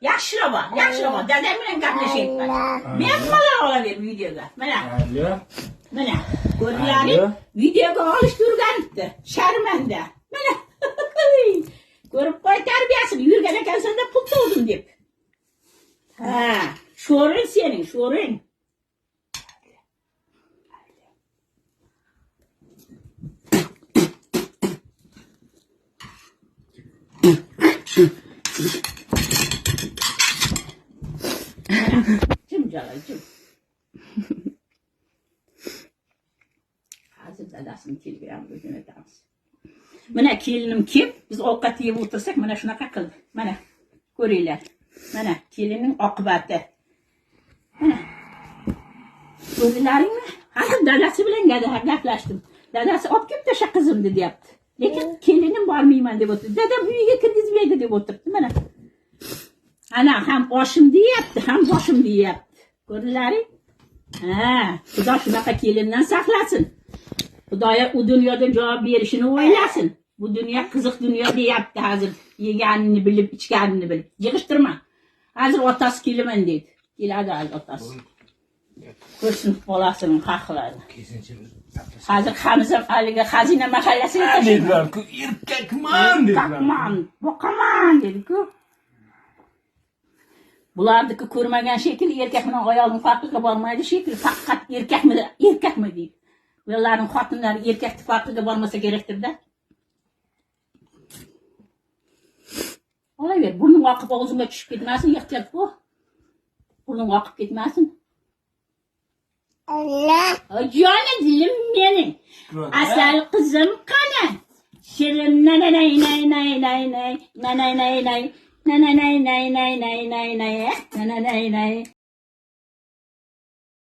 Yaxshilab, dadam bilan gaplashyapman. Men malol olaver videoga. Mana. Mana, ko'rlaring videoga olish turganibdi. Sharmanda. Mana. Ko'rib qo'y tarbiyasini yurgan ekansan-da pul to'ldim deb. Ha, sho'ring sening, sho'ring. Jim Jalal, jim. Hozir dadasini telegramga jo'natamiz. Mana kelinim kim? Biz ovqat yeb o'tirsak mana shunaqa qildi. Mana ko'ringlar. Mana kelinning oqibati. Mana. Ko'rdilaringmi? Hozir dadasi bilan gaplashdim. Dadasi olib kelib tasha qizimni deyapti. Lekin kelinim bormayman deb o'tirdi. Dadam uyiga kirgizmaydi deb o'tiribdi. Mana. Ana ham oshim deyapti, ham boshim deyapti. Ko'rdilaring? Ha, Xudo shunaqa kelindan saqlasin. Xudoya u dunyoda javob berishini o'ylasin. Bu dunyo qiziq dunyo deyapti hozir. Yeganini bilib, ichganini bilib. Yig'ishtirma. Hozir otasi kelaman deydi. Keladi hozir otasi. Ko'rsin bolasini haqlarini. Hozir Hamzam aliga xazina mahallasiga dedilar-ku, erkakman dedilar. Boqaman dedi-ku. Bularniki ko'rmagan shekilli erkak bilan ayolning farqiga bormaydi shekilli. Faqat erkakmi deydi. Ularning xotinlari erkakning farqiga bormasa kerakdir-da. Olaver, burning oqib og'zimga tushib ketmasin, ehtiyot bo'l. Burning oqib ketmasin. Allah. Jonim dilim mening. Asal qizim qani. Shirin nay nay nay nay nay nay nay nay nay nay nay nay nay nay nay nay nay nay nay